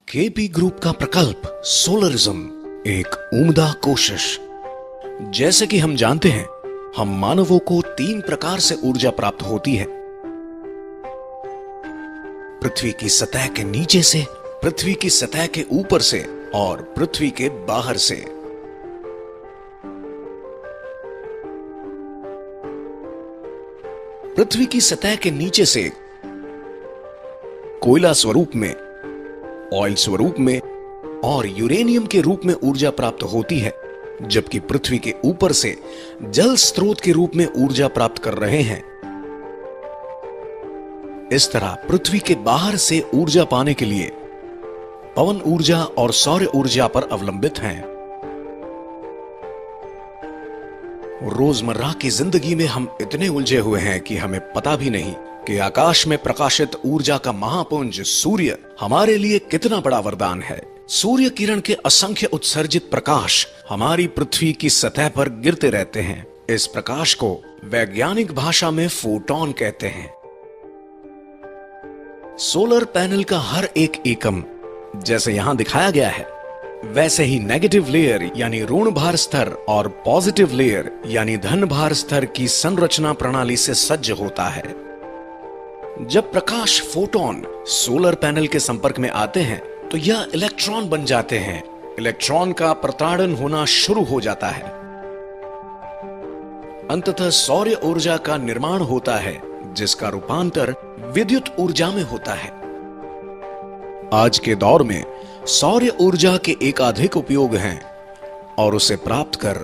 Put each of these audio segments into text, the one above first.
KP group का प्रकल्प सोलरिज्म एक उम्दा कोशिश। जैसे कि हम जानते हैं, हम मानवों को 3 प्रकार से ऊर्जा प्राप्त होती है। पृथ्वी की सतह के नीचे से, पृथ्वी की सतह के ऊपर से और पृथ्वी के बाहर से। पृथ्वी की सतह के नीचे से कोयला स्वरूप में, ऑयल स्वरूप में और यूरेनियम के रूप में ऊर्जा प्राप्त होती है, जबकि पृथ्वी के ऊपर से जल स्रोत के रूप में ऊर्जा प्राप्त कर रहे हैं। इस तरह पृथ्वी के बाहर से ऊर्जा पाने के लिए पवन ऊर्जा और सौर ऊर्जा पर अवलंबित हैं। रोजमर्रा की जिंदगी में हम इतने उलझे हुए हैं कि हमें पता भी नहीं कि आकाश में प्रकाशित ऊर्जा का महापुंज सूर्य हमारे लिए कितना बड़ा वरदान है। सूर्य किरण के असंख्य उत्सर्जित प्रकाश हमारी पृथ्वी की सतह पर गिरते रहते हैं। इस प्रकाश को वैज्ञानिक भाषा में फोटॉन कहते हैं। सोलर पैनल का हर एक एकम, जैसे यहां दिखाया गया है, वैसे ही नेगेटिव लेयर यानी ऋण भार स्तर और पॉजिटिव लेयर यानी धन भार स्तर की संरचना प्रणाली से सज्ज होता है। जब प्रकाश फोटॉन सोलर पैनल के संपर्क में आते हैं तो यह इलेक्ट्रॉन बन जाते हैं। इलेक्ट्रॉन का प्रताड़न होना शुरू हो जाता है। अंततः सौर ऊर्जा का निर्माण होता है, जिसका रूपांतर विद्युत ऊर्जा में होता है। आज के दौर में सौर ऊर्जा के एकाधिक उपयोग हैं और उसे प्राप्त कर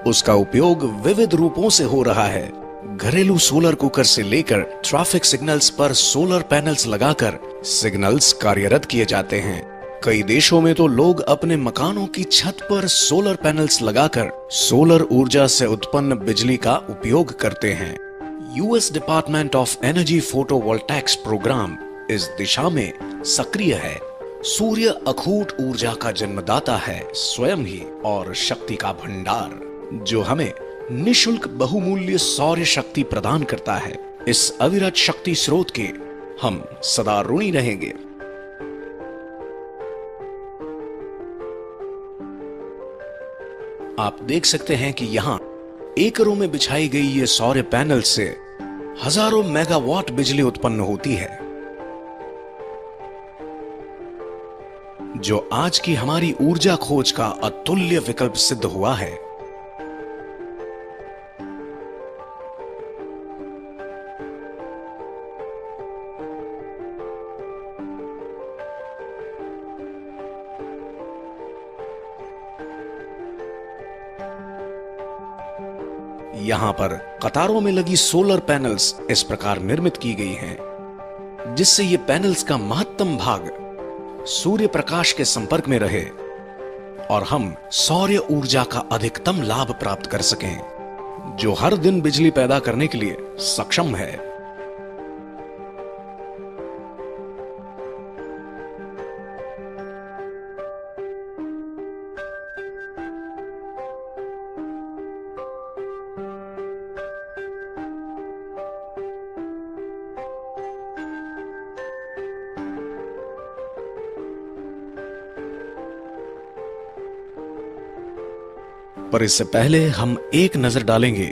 उसका उपयोग विविध रूपों से हो रहा है। घरेलू सोलर कुकर से लेकर ट्रैफिक सिग्नल्स पर सोलर पैनल्स लगाकर सिग्नल्स कार्यरत किए जाते हैं। कई देशों में तो लोग अपने मकानों की छत पर सोलर पैनल्स लगाकर सोलर ऊर्जा से उत्पन्न बिजली का उपयोग करते हैं। US department of energy photovoltaics program इस दिशा में सक्रिय है। सूर्य अखूट ऊर्जा का जन्मदाता है स्वयं ही और शक्ति का भंडार, जो हमें निशुल्क बहुमूल्य सौर शक्ति प्रदान करता है। इस अविरत शक्ति स्रोत के हम सदा ऋणी रहेंगे। आप देख सकते हैं कि यहां एकरों में बिछाई गई ये सौर पैनल से हजारों मेगावाट बिजली उत्पन्न होती है, जो आज की हमारी ऊर्जा खोज का अतुल्य विकल्प सिद्ध हुआ है। यहां पर कतारों में लगी सोलर पैनल्स इस प्रकार निर्मित की गई हैं, जिससे ये पैनल्स का महत्तम भाग सूर्य प्रकाश के संपर्क में रहे और हम सौर ऊर्जा का अधिकतम लाभ प्राप्त कर सकें, जो हर दिन बिजली पैदा करने के लिए सक्षम है। पर इससे पहले हम एक नजर डालेंगे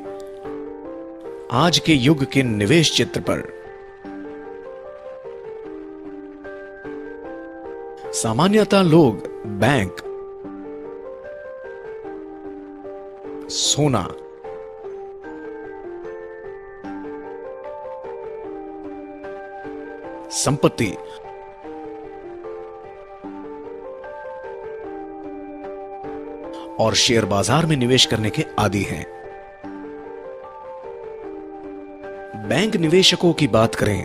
आज के युग के निवेश चित्र पर। सामान्यतः लोग बैंक, सोना, संपत्ति और शेयर बाजार में निवेश करने के आदी हैं। बैंक निवेशकों की बात करें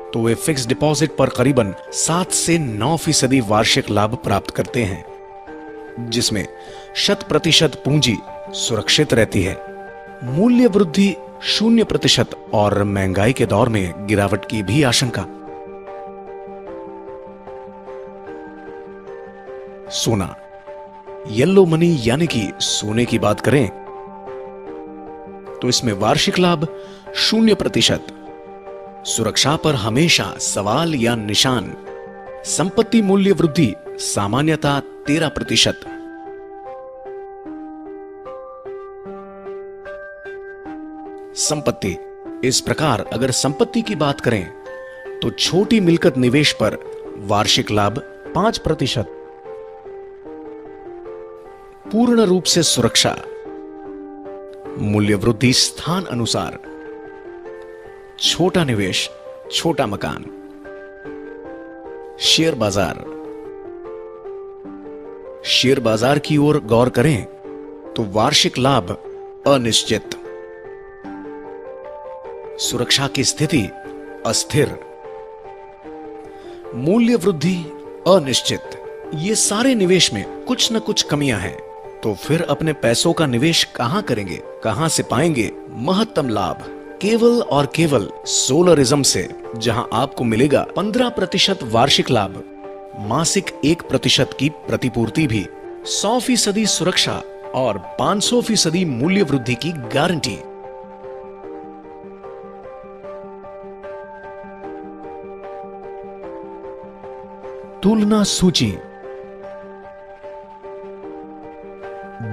तो वे फिक्स डिपॉजिट पर करीबन 7 से 9% वार्षिक लाभ प्राप्त करते हैं, जिसमें 100% पूंजी सुरक्षित रहती है। मूल्य वृद्धि 0% और महंगाई के दौर में गिरावट की भी आशंका। सोना, येलो मनी यानी कि सोने की बात करें तो इसमें वार्षिक लाभ 0%, सुरक्षा पर हमेशा सवाल या निशान, संपत्ति मूल्य वृद्धि सामान्यतः 13%। संपत्ति। इस प्रकार अगर संपत्ति की बात करें तो छोटी मिलकत निवेश पर वार्षिक लाभ 5%। पूर्ण रूप से सुरक्षा। मूल्य वृद्धि स्थान अनुसार। छोटा निवेश, छोटा मकान। शेयर बाजार। शेयर बाजार की ओर गौर करें तो वार्षिक लाभ अनिश्चित। सुरक्षा की स्थिति अस्थिर। मूल्य वृद्धि अनिश्चित। ये सारे निवेश में कुछ न कुछ कमियां हैं। तो फिर अपने पैसों का निवेश कहां करेंगे, कहां से पाएंगे महत्तम लाभ? केवल और केवल सोलरिज्म से, जहां आपको मिलेगा 15% वार्षिक लाभ, मासिक 1% की प्रतिपूर्ति भी, 100% सुरक्षा और 500% मूल्य वृद्धि की गारंटी। तुलना सूची।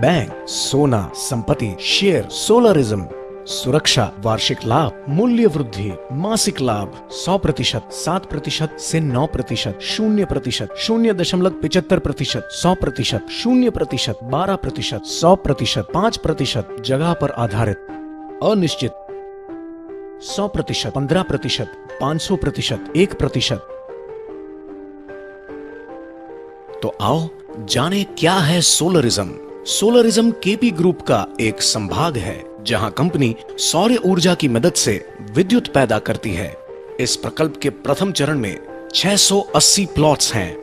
बैंक, सोना, संपत्ति, शेयर, सोलरिज्म, सुरक्षा, वार्षिक लाभ, मूल्य वृद्धि, मासिक लाभ, 100%, 7% से 9%, 0%, 0.75%, 100%, 0%, 12%, 100%, 5%, जगह पर आधारित, अनिश्चित, 100%, 15%, 500%, 1%। तो आओ जाने क्या है सोलरिज्म। सोलरिज्म केपी ग्रुप का एक संभाग है जहां कंपनी सौर ऊर्जा की मदद से विद्युत पैदा करती है। इस प्रकल्प के प्रथम चरण में 680 प्लॉट्स हैं।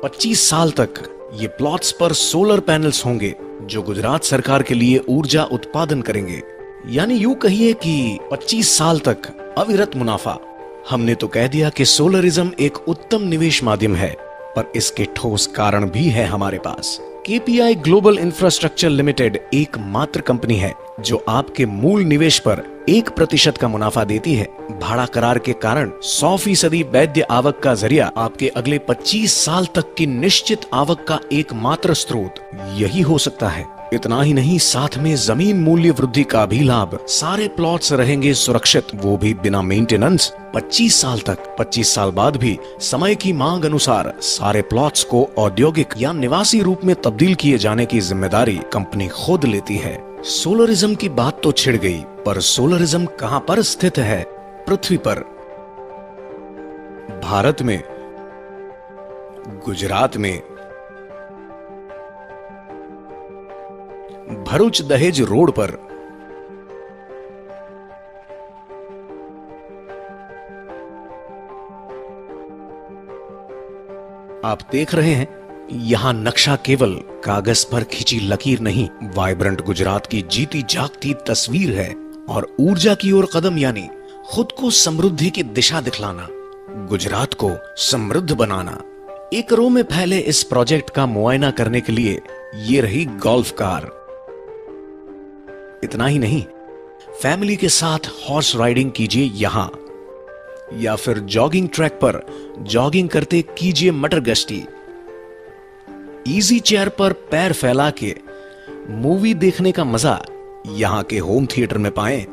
25 साल तक ये प्लॉट्स पर सोलर पैनल्स होंगे जो गुजरात सरकार के लिए ऊर्जा उत्पादन करेंगे। यानी यूं कहिए कि 25 साल तक अविरत मुनाफा। हमने तो कह दिया कि सोलरिज्म एक उत्तम निवेश माध्यम है, पर इसके ठोस कारण भी है हमारे पास। केपीआई ग्लोबल इंफ्रास्ट्रक्चर लिमिटेड एकमात्र कंपनी है जो आपके मूल निवेश पर 1% का मुनाफा देती है। भाड़ा करार के कारण 100% वैध आवक का जरिया आपके अगले 25 साल तक की निश्चित आवक का एकमात्र स्रोत यही हो सकता है। इतना ही नहीं, साथ में जमीन मूल्य वृद्धि का भी लाभ। सारे प्लॉट्स रहेंगे सुरक्षित, वो भी बिना मेंटेनेंस 25 साल तक। 25 साल बाद भी समय की मांग अनुसार सारे प्लॉट्स को औद्योगिक या निवासी रूप में तब्दील किए जाने की जिम्मेदारी कंपनी खुद लेती है। सोलरिज्म की बात तो छिड़ गई, पर सोलरिज्म कहां पर स्थित है? पृथ्वी पर, भारत में, गुजरात में, भरूच दहेज रोड पर। आप देख रहे हैं यहां नक्शा केवल कागज पर खींची लकीर नहीं, वाइब्रेंट गुजरात की जीती जागती तस्वीर है। और ऊर्जा की ओर कदम, यानी खुद को समृद्धि की दिशा दिखलाना, गुजरात को समृद्ध बनाना। एकड़ों में फैले इस प्रोजेक्ट का मुआयना करने के लिए ये रही गोल्फ कार। इतना ही नहीं, फैमिली के साथ हॉर्स राइडिंग कीजिए यहां, या फिर जॉगिंग ट्रैक पर जॉगिंग करते कीजिए मटर गश्ती। इजी चेयर पर पैर फैला के मूवी देखने का मजा यहां के होम थिएटर में पाएं।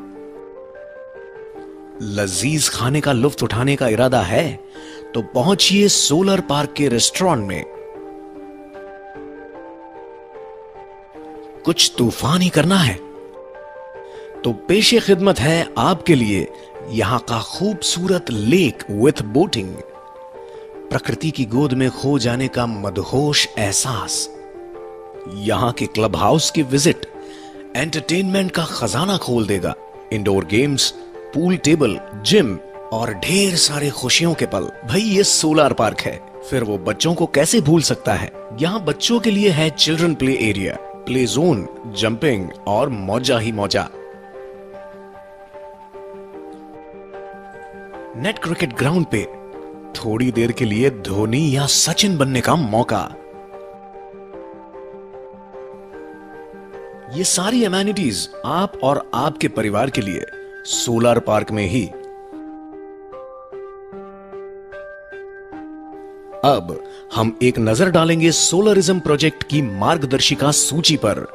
लजीज खाने का लुत्फ उठाने का इरादा है तो पहुंचिए सोलर पार्क के रेस्टोरेंट में। कुछ तूफान ही करना है तो पेशे खिदमत है आपके लिए यहां का खूबसूरत लेक विथ बोटिंग। प्रकृति की गोद में खो जाने का मदहोश एहसास। यहां के क्लब हाउस की विजिट एंटरटेनमेंट का खजाना खोल देगा। Indoor games, pool table, gym और ढेर सारे खुशियों के पल। भाई ये सोलर पार्क है, फिर वो बच्चों को कैसे भूल सकता है। यहाँ बच्चों के लिए है children play area, play zone, jumping और मौजा ही मौजा। नेट क्रिकेट ग्राउंड पे थोड़ी देर के लिए धोनी या सचिन बनने का मौका। ये सारी एमेनिटीज आप और आपके परिवार के लिए सोलर पार्क में ही। अब हम एक नजर डालेंगे सोलरिज्म प्रोजेक्ट की मार्गदर्शिका सूची पर।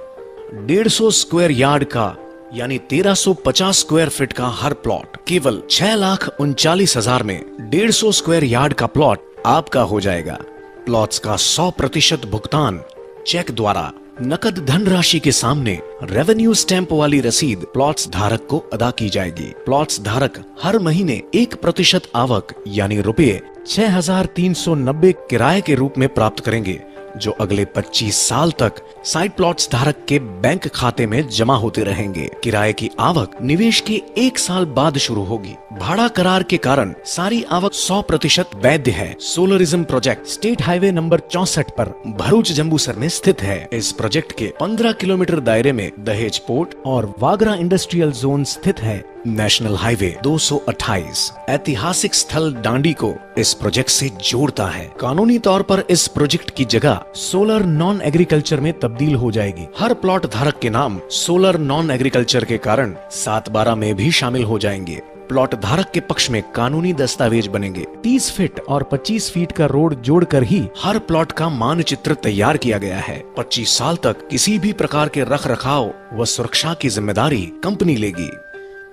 150 स्क्वायर यार्ड का यानी 1350 स्क्वायर फीट का हर प्लॉट केवल 6,39,000 में 150 स्क्वायर यार्ड का प्लॉट आपका हो जाएगा। प्लॉट्स का 100% भुगतान चेक द्वारा नकद धनराशि के सामने रेवेन्यू स्टैंप वाली रसीद प्लॉट्स धारक को अदा की जाएगी। प्लॉट्स धारक हर महीने 1% आवक यानी रुपये 6,390 किराए के रूप में प्राप्त करेंगे, जो अगले 25 साल तक साइड प्लॉट्स धारक के बैंक खाते में जमा होते रहेंगे। किराए की आवक निवेश के 1 साल बाद शुरू होगी। भाड़ा करार के कारण सारी आवक 100% वैध है। सोलरिज्म प्रोजेक्ट स्टेट हाईवे नंबर 64 पर भरूच जंबूसर में स्थित है। इस प्रोजेक्ट के 15 किलोमीटर दायरे में दहेज पोर्ट और वागरा इंडस्ट्रियल जोन स्थित है। नेशनल हाईवे 228 ऐतिहासिक स्थल डांडी को इस प्रोजेक्ट से जोड़ता है। कानूनी तौर पर इस प्रोजेक्ट की जगह सोलर नॉन एग्रीकल्चर में तब्दील हो जाएगी। हर प्लॉट धारक के नाम सोलर नॉन एग्रीकल्चर के कारण 7/12 में भी शामिल हो जाएंगे। प्लॉट धारक के पक्ष में कानूनी दस्तावेज बनेंगे। 30 फीट और 25 फीट का रोड जोड़कर ही हर प्लॉट का मानचित्र तैयार किया गया है। 25 साल तक किसी भी प्रकार के रख रखाव व सुरक्षा की जिम्मेदारी कंपनी लेगी।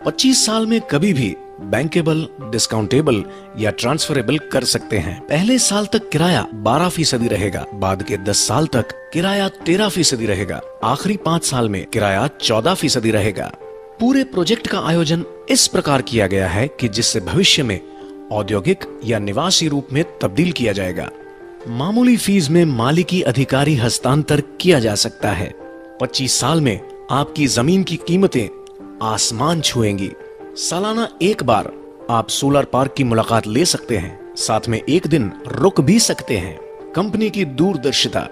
25 साल में कभी भी बैंकेबल, डिस्काउंटेबल या ट्रांसफरेबल कर सकते हैं। पहले साल तक किराया 12% रहेगा, बाद के 10 साल तक किराया 13% रहेगा, आखिरी 5 साल में किराया 14% रहेगा। पूरे प्रोजेक्ट का आयोजन इस प्रकार किया गया है कि जिससे भविष्य में औद्योगिक या निवासी रूप में तब्दील किया जाएगा। मामूली फीस में मालिकी अधिकारी हस्तांतर किया जा सकता है। 25 साल में आपकी जमीन की कीमतें आसमान छुएंगी। सालाना एक बार आप सोलर पार्क की मुलाकात ले सकते हैं, साथ में एक दिन रुक भी सकते हैं। कंपनी की दूरदर्शिता,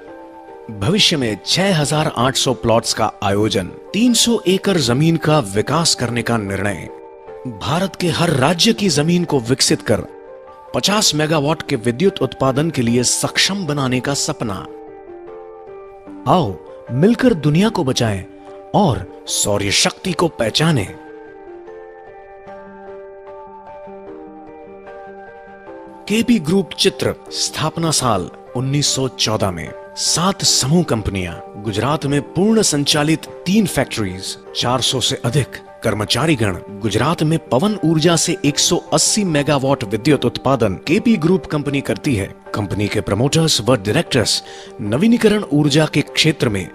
भविष्य में 6,800 प्लॉट्स का आयोजन, 300 एकड़ जमीन का विकास करने का निर्णय, भारत के हर राज्य की जमीन को विकसित कर 50 मेगावाट के विद्युत उत्पादन के लिए सक्षम बनाने का सपना। आओ मिलकर दुनिया को बचाएं और सौर्य शक्ति को पहचानें। केपी ग्रुप चित्र, स्थापना साल 1914 में। 7 समूह कंपनियां, गुजरात में पूर्ण संचालित 3 फैक्ट्रीज, 400 से अधिक कर्मचारीगण। गुजरात में पवन ऊर्जा से 180 मेगावाट विद्युत उत्पादन केपी ग्रुप कंपनी करती है। कंपनी के प्रमोटर्स व डायरेक्टर्स नवीनीकरण ऊर्जा के क्षेत्र में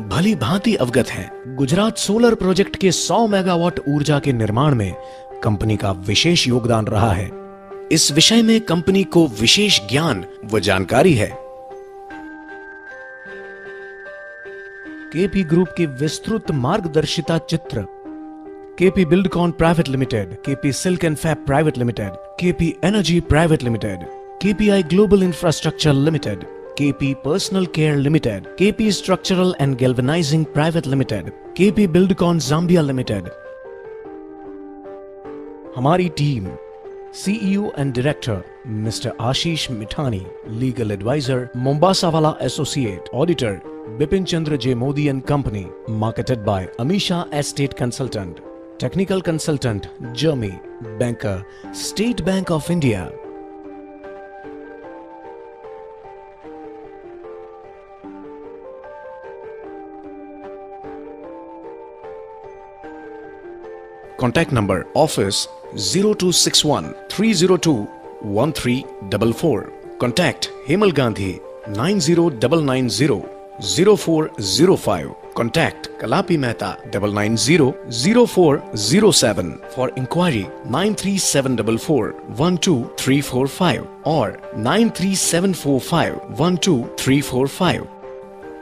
भली भांति अवगत हैं। गुजरात सोलर प्रोजेक्ट के 100 मेगावाट ऊर्जा के निर्माण में कंपनी का विशेष योगदान रहा है। इस विषय में कंपनी को विशेष ज्ञान व जानकारी है। केपी ग्रुप की विस्तृत मार्गदर्शिता चित्र। KP Buildcon private limited, KP silk and fab private limited, KP energy private limited, KPI global infrastructure limited, KP personal care limited, KP structural and galvanising private limited, KP Buildcon Zambia limited. हमारी team, CEO and Director Mr. Ashish Mithani, Legal Advisor Mombasa Wala Associate, Auditor Bipin Chandra J. Modi and Company, marketed by Amisha Estate Consultant, Technical Consultant Jeremy, Banker State Bank of India. Contact number office 0261 302 1344. Contact Hemal Gandhi 90990 0405. Contact Kalapi Mehta 990-0407. For inquiry 93744 12345 or 93745 12345.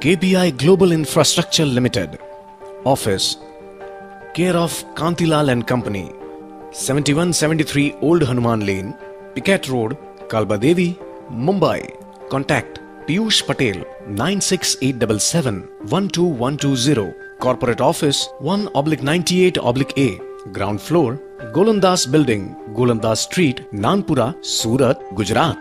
KPI Global Infrastructure Limited. Office care of Kantilal and Company, 7173 Old Hanuman Lane, Picket Road, Kalbadevi, Mumbai. Contact Piyush Patel 96877 Corporate Office 1/98/A, Ground Floor, Golandas Building, Golandas Street, Nanpura, Surat, Gujarat.